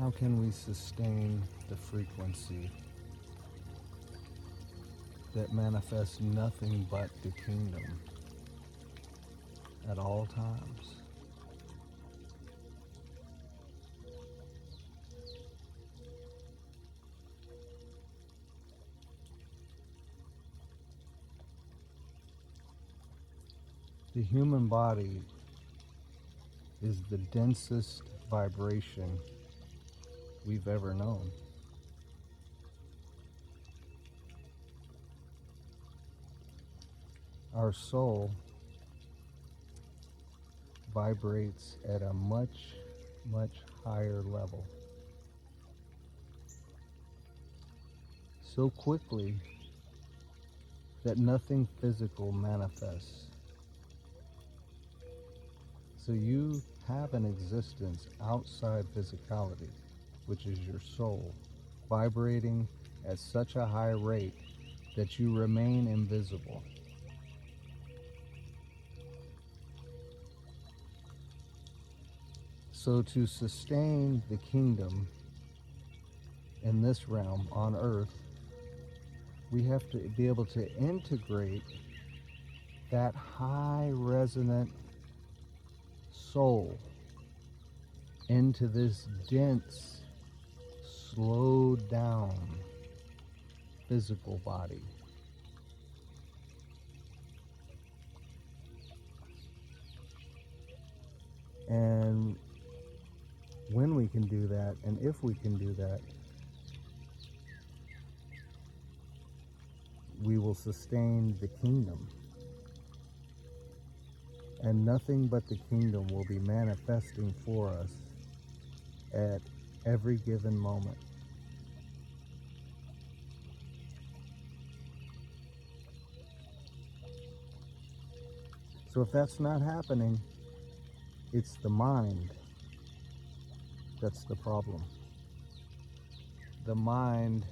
How can we sustain the frequency that manifests nothing but the kingdom at all times? The human body is the densest vibration we've ever known. Our soul vibrates at a much, much higher level. So quickly that nothing physical manifests. So you have an existence outside physicality, which is your soul, vibrating at such a high rate that you remain invisible. So to sustain the kingdom in this realm on earth, we have to be able to integrate that high resonant soul into this dense, slowed down physical body. And when we can do that, and if we can do that, we will sustain the kingdom. And nothing but the kingdom will be manifesting for us at every given moment. So if that's not happening, it's the mind that's the problem. The mind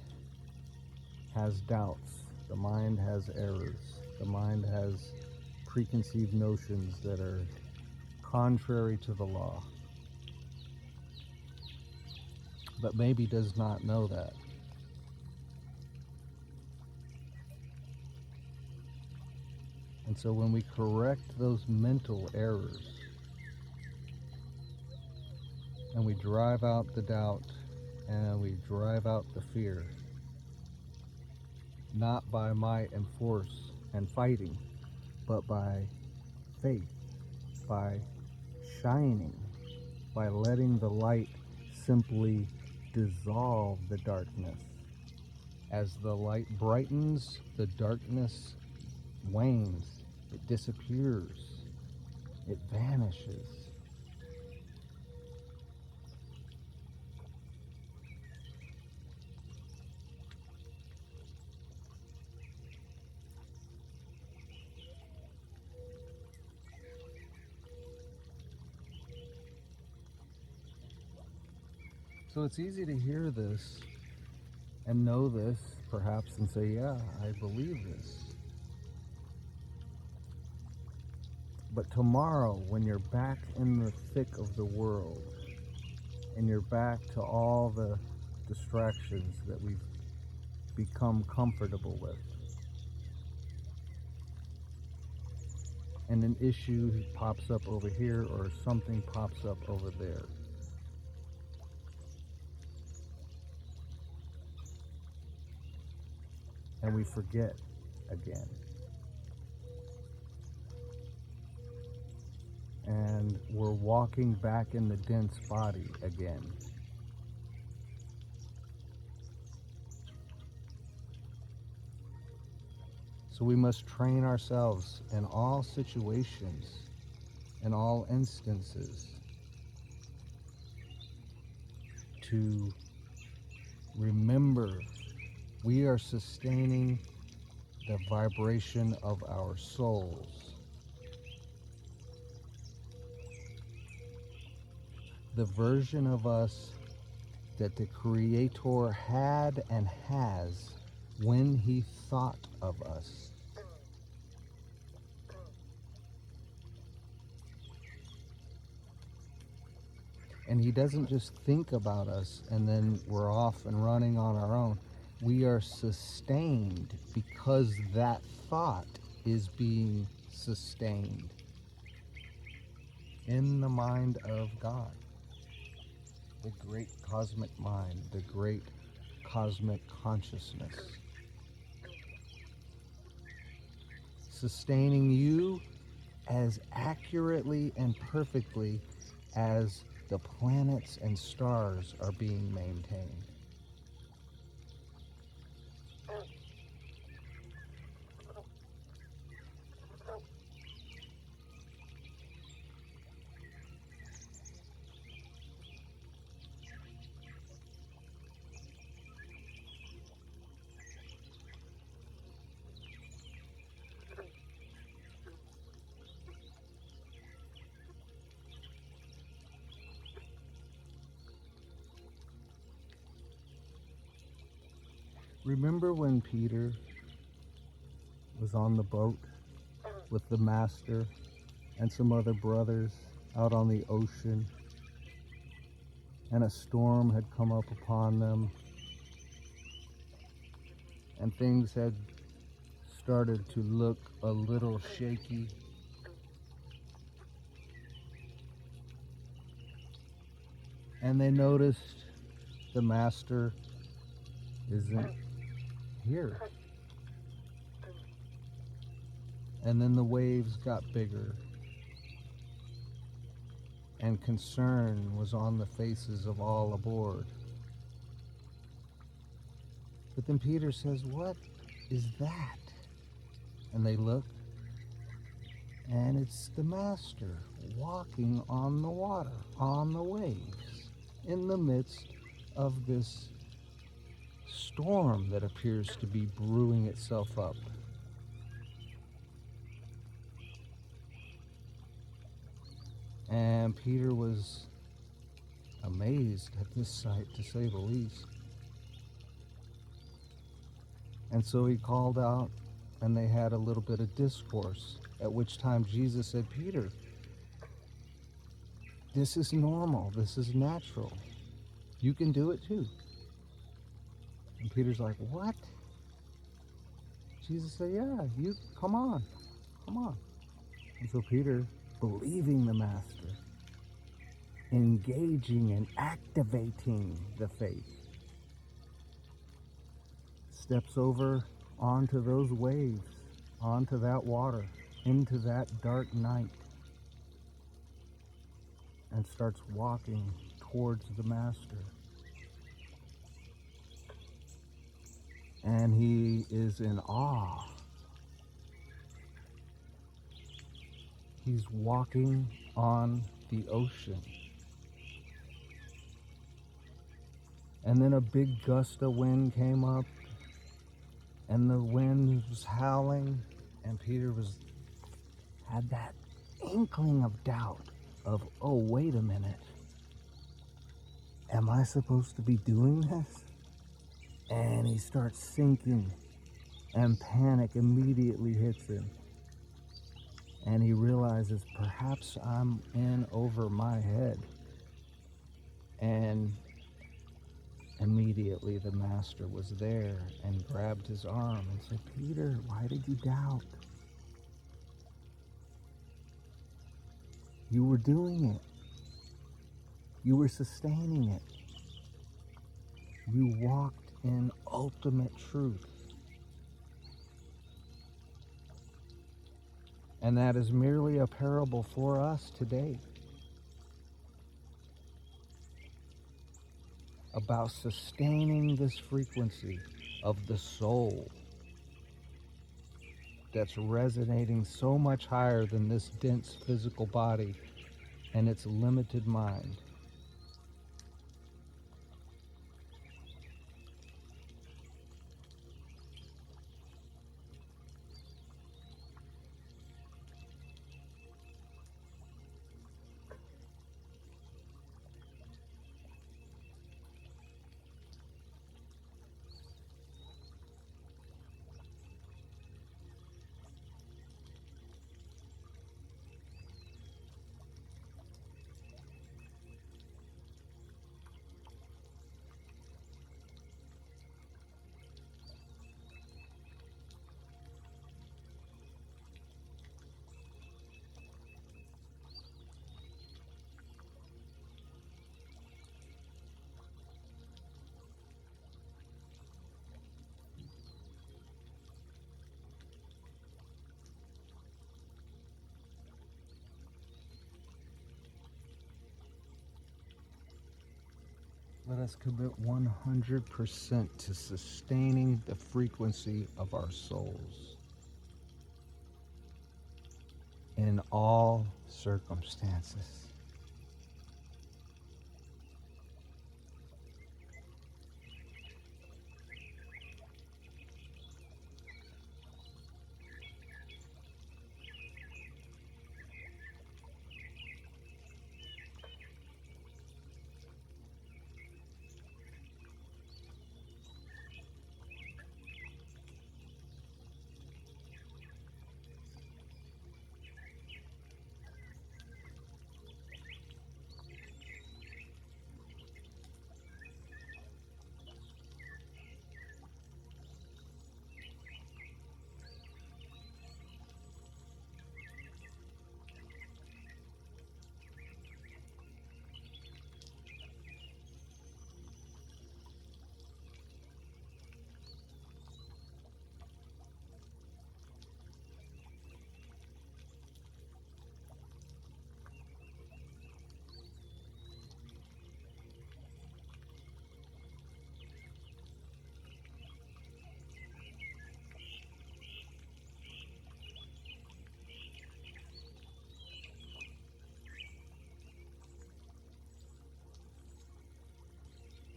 has doubts. The mind has errors. The mind has preconceived notions that are contrary to the law, but maybe does not know that. And so when we correct those mental errors and we drive out the doubt and we drive out the fear, not by might and force and fighting, but by faith, by shining, by letting the light simply dissolve the darkness. As the light brightens, the darkness wanes, it disappears, it vanishes. So it's easy to hear this and know this, perhaps, and say, yeah, I believe this. But tomorrow, when you're back in the thick of the world, and you're back to all the distractions that we've become comfortable with, and an issue pops up over here or something pops up over there, and we forget again. And we're walking back in the dense body again. So we must train ourselves in all situations, in all instances, to remember we are sustaining the vibration of our souls. The version of us that the Creator had and has when He thought of us. And he doesn't just think about us and then we're off and running on our own. We are sustained because that thought is being sustained in the mind of God, the great cosmic mind, the great cosmic consciousness, sustaining you as accurately and perfectly as the planets and stars are being maintained. Remember when Peter was on the boat with the master and some other brothers out on the ocean, and a storm had come up upon them, and things had started to look a little shaky? And they noticed the master isn't here. And then the waves got bigger, and concern was on the faces of all aboard. But then Peter says, "What is that?" And they look, and it's the master walking on the water, on the waves, in the midst of this storm that appears to be brewing itself up. And Peter was amazed at this sight, to say the least. And so he called out, and they had a little bit of discourse, at which time Jesus said, "Peter, this is normal, this is natural. You can do it too." And Peter's like, "What?" Jesus said, "Yeah, you come on. And so Peter, believing the master, engaging and activating the faith, steps over onto those waves, onto that water, into that dark night, and starts walking towards the master. And he is in awe. He's walking on the ocean. And then a big gust of wind came up, and the wind was howling, and Peter had that inkling of doubt of, oh, wait a minute. Am I supposed to be doing this? And he starts sinking, and panic immediately hits him. And he realizes, perhaps I'm in over my head. And immediately the master was there and grabbed his arm and said, "Peter, why did you doubt? You were doing it. You were sustaining it. You walked in ultimate truth." And that is merely a parable for us today about sustaining this frequency of the soul that's resonating so much higher than this dense physical body and its limited mind. Let us commit 100% to sustaining the frequency of our souls in all circumstances.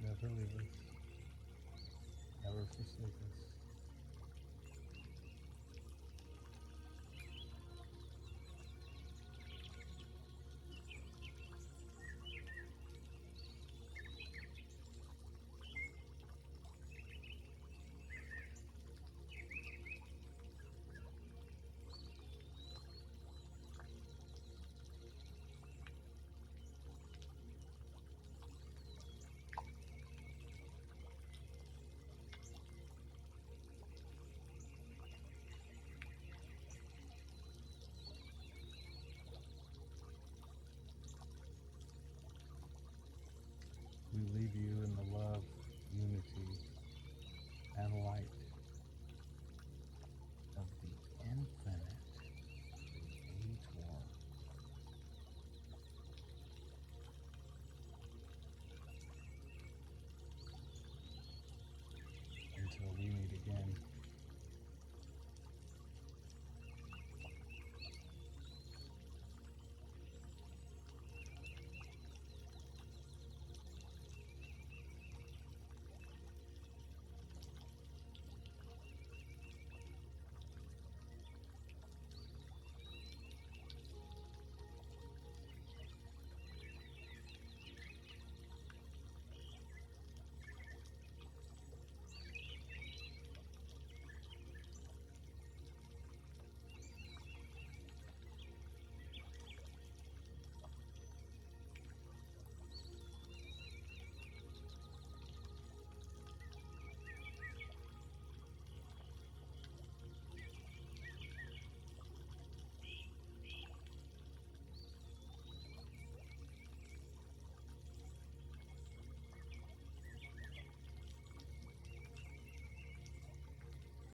Never leave us, never forsake us.